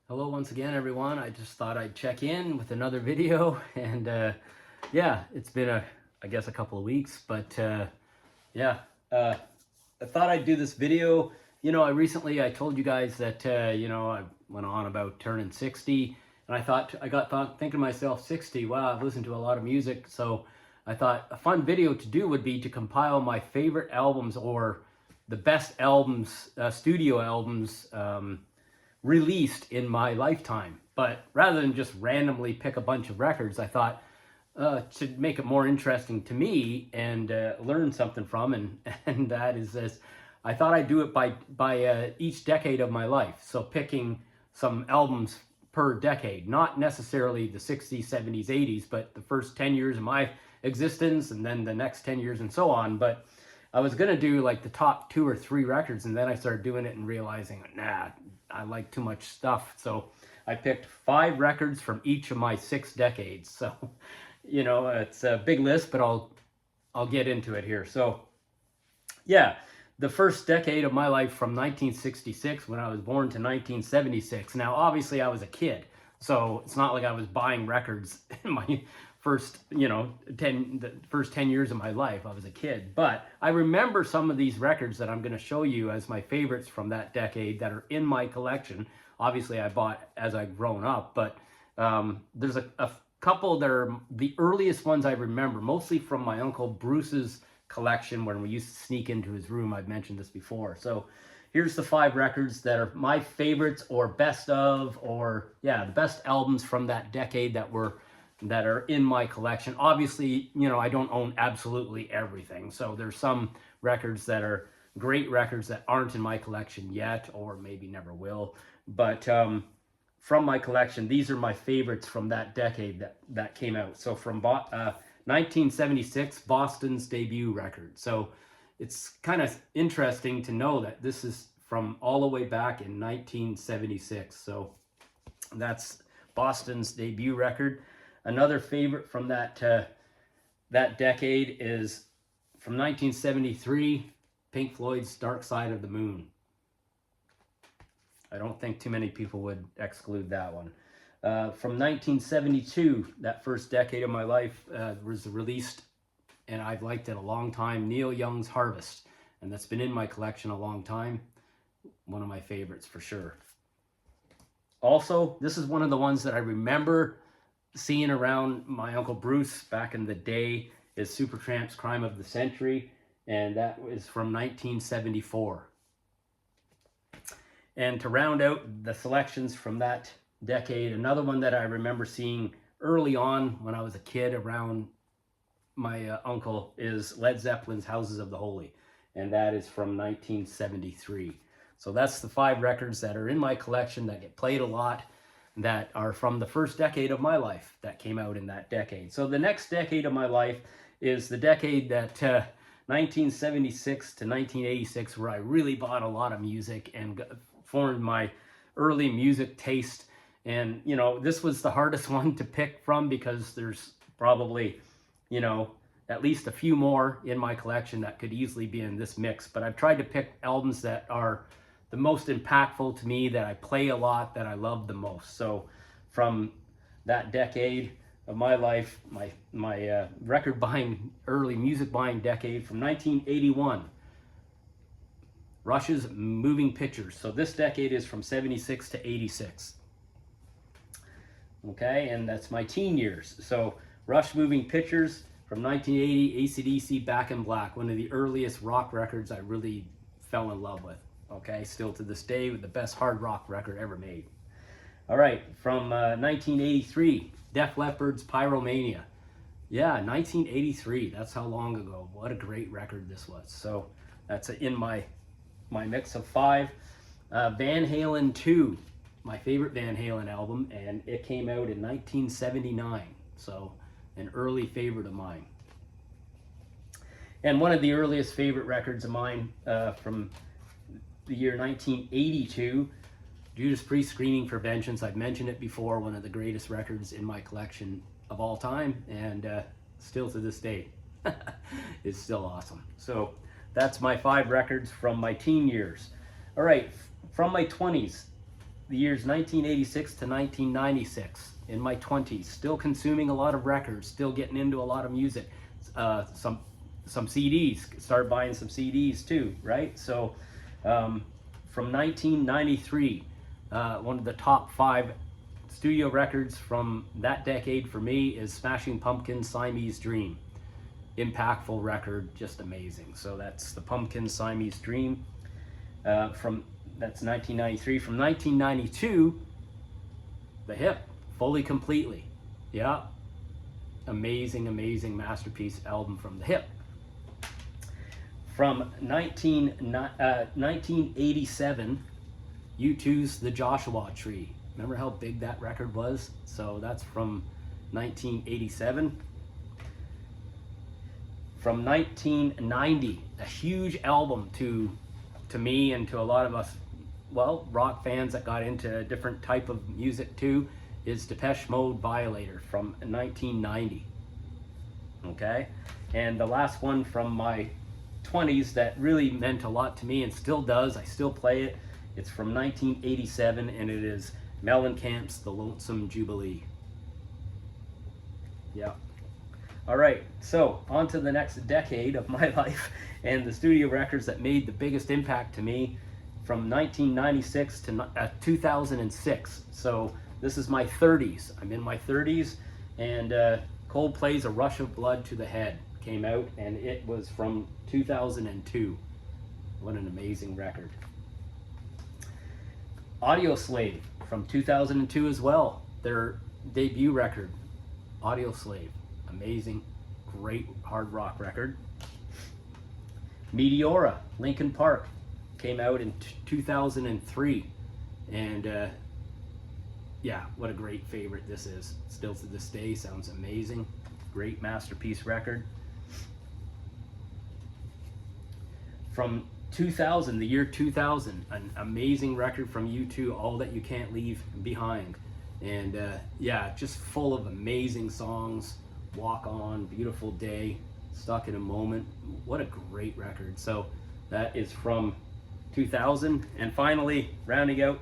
Hello once again, everyone. I just thought I'd check in with another video, and yeah, it's been I guess a couple of weeks, but yeah, uh, I thought I'd do this video. I told you guys that I went on about turning 60, and I got thinking to myself, 60. Wow, I've listened to a lot of music, so I thought a fun video to do would be to compile my favorite albums or the best albums, studio albums. Released in my lifetime. But rather than just randomly pick a bunch of records, I thought to make it more interesting to me and learn something from, and that is this. I thought I'd do it by each decade of my life. So picking some albums per decade, not necessarily the 60s, 70s, 80s, but the first 10 years of my existence and then the next 10 years and so on. But I was going to do like the top 2 or 3 records, and then I started doing it and realizing, nah, I like too much stuff. So I picked 5 records from each of my 6 decades. So, it's a big list, but I'll get into it here. So, yeah, the first decade of my life from 1966, when I was born, to 1976. Now, obviously, I was a kid, so it's not like I was buying records in my first, the first 10 years of my life. I was a kid, but I remember some of these records that I'm going to show you as my favorites from that decade that are in my collection. Obviously, I bought as I've grown up, but there's a couple that are the earliest ones I remember, mostly from my Uncle Bruce's collection when we used to sneak into his room. I've mentioned this before. So here's the 5 records that are my favorites or best of, or yeah, the best albums from that decade that are in my collection. Obviously, I don't own absolutely everything. So there's some records that are great records that aren't in my collection yet, or maybe never will. But from my collection, these are my favorites from that decade that came out. So from 1976, Boston's debut record. So it's kind of interesting to know that this is from all the way back in 1976. So that's Boston's debut record. Another favorite from that decade is from 1973, Pink Floyd's Dark Side of the Moon. I don't think too many people would exclude that one. From 1972, that first decade of my life, was released, and I've liked it a long time, Neil Young's Harvest, and that's been in my collection a long time. One of my favorites for sure. Also, this is one of the ones that I remember seeing around my Uncle Bruce back in the day, is Supertramp's Crime of the Century, and that was from 1974. And to round out the selections from that decade, another one that I remember seeing early on when I was a kid around my uncle is Led Zeppelin's Houses of the Holy, and that is from 1973. So that's the 5 records that are in my collection that get played a lot, that are from the first decade of my life that came out in that decade. So the next decade of my life is the decade that 1976 to 1986, where I really bought a lot of music and formed my early music taste. And, this was the hardest one to pick from because there's probably, at least a few more in my collection that could easily be in this mix. But I've tried to pick albums that are the most impactful to me, that I play a lot, that I love the most. So from that decade of my life, my record buying, early music buying decade, from 1981, Rush's Moving Pictures. So this decade is from 76 to 86. Okay, and that's my teen years. So Rush Moving Pictures from 1980, AC/DC Back in Black, one of the earliest rock records I really fell in love with. Okay, still to this day, with the best hard rock record ever made. All right, from 1983, Def Leppard's Pyromania. Yeah, 1983, that's how long ago. What a great record this was. So that's in my mix of 5. Van Halen 2, my favorite Van Halen album, and it came out in 1979. So an early favorite of mine. And one of the earliest favorite records of mine from the year 1982, Judas Priest, Screaming for Vengeance. I've mentioned it before, one of the greatest records in my collection of all time, and still to this day is still awesome. So that's my 5 records from my teen years. All right, from my 20s, the years 1986 to 1996, in my 20s, still consuming a lot of records, still getting into a lot of music, some CDs, started buying some CDs too, right? So from 1993, one of the top 5 studio records from that decade for me is Smashing Pumpkins' Siamese Dream. Impactful record, just amazing. So that's the Pumpkins' Siamese Dream. That's 1993. From 1992, The Hip, Fully Completely. Yeah, amazing, amazing masterpiece album from The Hip. From 1987, U2's The Joshua Tree. Remember how big that record was? So that's from 1987. From 1990, a huge album to me and to a lot of us, well, rock fans that got into a different type of music too, is Depeche Mode Violator from 1990. Okay? And the last one from my 20s that really meant a lot to me and still does, I still play it. It's from 1987 and it is Mellencamp's The Lonesome Jubilee. Yeah. All right, so on to the next decade of my life and the studio records that made the biggest impact to me from 1996 to 2006. So this is my 30s. I'm in my 30s, and Coldplay's A Rush of Blood to the Head came out, and it was from 2002. What an amazing record. Audioslave from 2002 as well. Their debut record, Audioslave. Amazing, great hard rock record. Meteora, Linkin Park, came out in 2003, and yeah, what a great favorite this is. Still to this day, sounds amazing. Great masterpiece record. From 2000, the year 2000, an amazing record from U2, All That You Can't Leave Behind. And yeah, just full of amazing songs. Walk On, Beautiful Day, Stuck in a Moment. What a great record. So that is from 2000. And finally, rounding out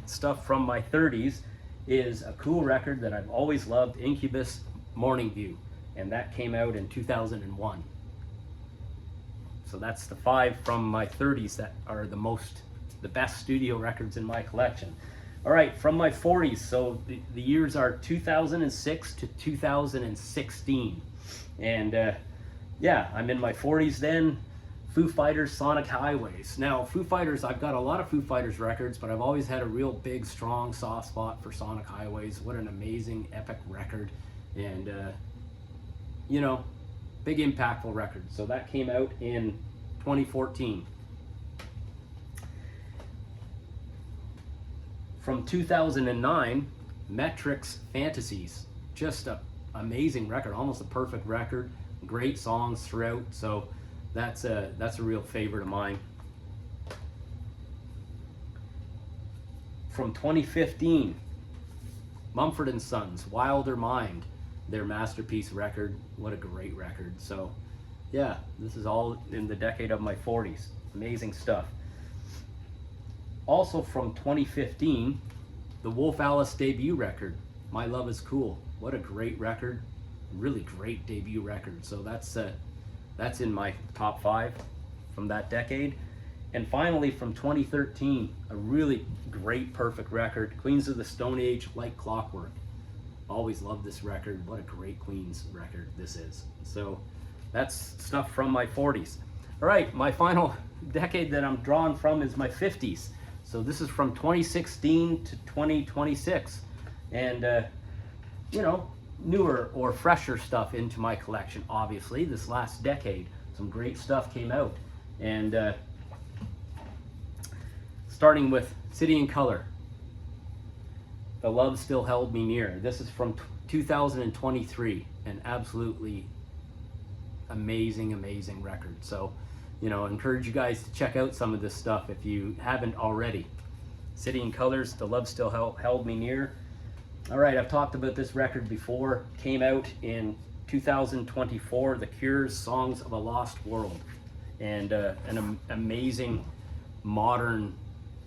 stuff from my 30s is a cool record that I've always loved, Incubus, Morning View. And that came out in 2001. So that's the 5 from my 30s that are the best studio records in my collection. All right, from my 40s, so the years are 2006 to 2016. And yeah, I'm in my 40s then. Foo Fighters, Sonic Highways. Now, Foo Fighters, I've got a lot of Foo Fighters records, but I've always had a real big, strong, soft spot for Sonic Highways. What an amazing, epic record. And, you know, big, impactful record. So that came out in 2014. From 2009, Metrics Fantasies. Just an amazing record, almost a perfect record. Great songs throughout, so that's a real favorite of mine. From 2015, Mumford & Sons, Wilder Mind, their masterpiece record. What a great record. So yeah, this is all in the decade of my 40s. Amazing stuff. Also from 2015, the Wolf Alice debut record, My Love Is Cool. What a great record. Really great debut record. So that's in my top 5 from that decade. And finally from 2013, a really great, perfect record, Queens of the Stone Age, Like Clockwork. Always loved this record. What a great Queens record this is. So that's stuff from my 40s. All right, my final decade that I'm drawn from is my 50s. So this is from 2016 to 2026. And, you know, newer or fresher stuff into my collection, obviously. This last decade, some great stuff came out. And starting with City and Colour, The Love Still Held Me Near. This is from 2023, an absolutely amazing, amazing record. So, you know, I encourage you guys to check out some of this stuff if you haven't already. City and Colours, The Love Still Held Me Near. All right, I've talked about this record before. Came out in 2024, The Cure's Songs of a Lost World. And an amazing modern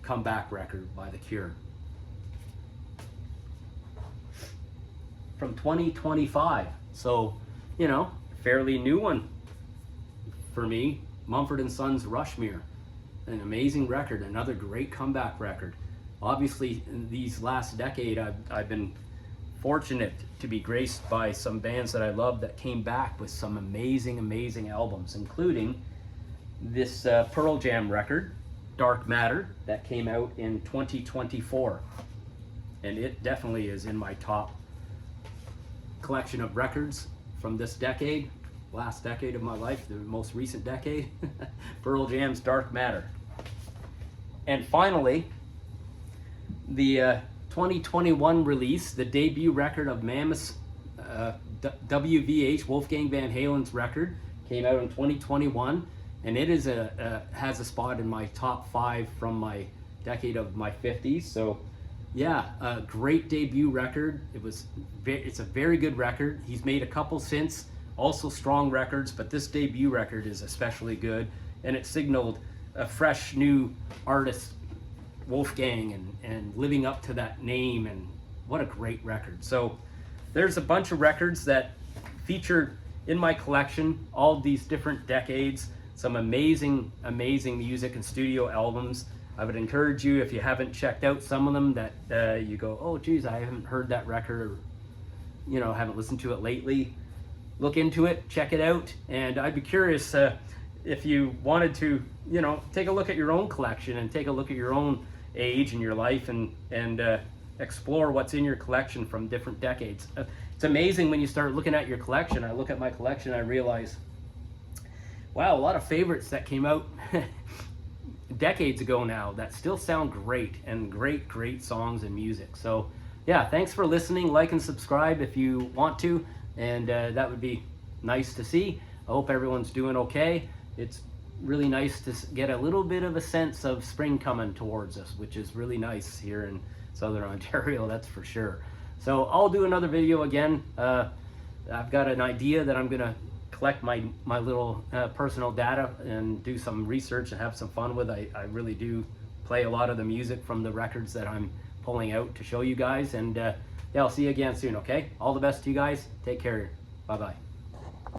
comeback record by The Cure. from 2025. So, you know, fairly new one for me. Mumford & Sons Rushmere, an amazing record, another great comeback record. Obviously, in these last decade, I've been fortunate to be graced by some bands that I love that came back with some amazing albums, including this Pearl Jam record, Dark Matter, that came out in 2024. And it definitely is in my top collection of records from this decade, last decade of my life, the most recent decade. Pearl Jam's Dark Matter. And finally, the 2021 release, the debut record of Mammoth's WVH, Wolfgang Van Halen's record, came out in 2021, and it is has a spot in my top 5 from my decade of my 50s. So yeah, a great debut record. It's a very good record. He's made a couple since, also strong records, but this debut record is especially good, and it signaled a fresh new artist, Wolfgang, and living up to that name, and what a great record. So there's a bunch of records that featured in my collection, all these different decades, some amazing music and studio albums. I would encourage you, if you haven't checked out some of them, that you go, oh geez, I haven't heard that record, or you know, haven't listened to it lately, look into it, check it out. And I'd be curious if you wanted to, you know, take a look at your own collection and take a look at your own age in your life, and explore what's in your collection from different decades. It's amazing when you start looking at your collection. I look at my collection, I realize, wow, a lot of favorites that came out decades ago now that still sound great, and great songs and music. So yeah, thanks for listening. Like and subscribe if you want to, and that would be nice to see. I hope everyone's doing okay. It's really nice to get a little bit of a sense of spring coming towards us, which is really nice here in Southern Ontario, that's for sure. So I'll do another video again. I've got an idea that I'm gonna collect my little personal data and do some research and have some fun with. I really do play a lot of the music from the records that I'm pulling out to show you guys. And yeah, I'll see you again soon, okay? All the best to you guys. Take care. Bye-bye.